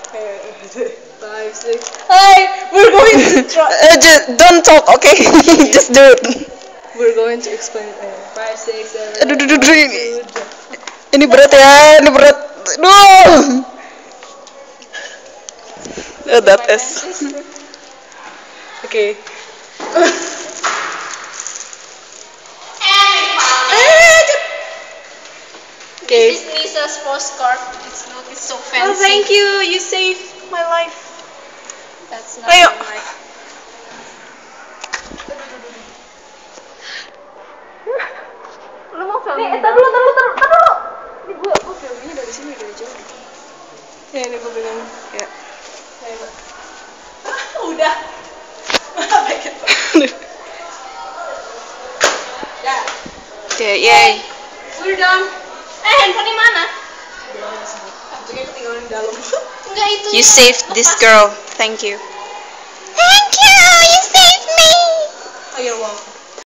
5, 6. Hi, we're going to try. Just don't talk, okay? Just do it. We're going to explain it. 5, 6, 7. Aduh, ini berat ya, ini berat. Aduh. That is. Okay. Okay. This is Lisa's postcard. It's so fancy. Oh, thank you. You saved my life. That's not Ayo. my life. Lu mau filmnya? Nih, tar dulu. Ini gue filmnya dari sini dari jauh. Ya, ini gue pegang. Ya. Ayo. Udah. Ya. Okay, yay. We're done. Handphone mana? Juga ketinggalan di dalam. Enggak itu. You saved this girl. Thank you. Thank you. You saved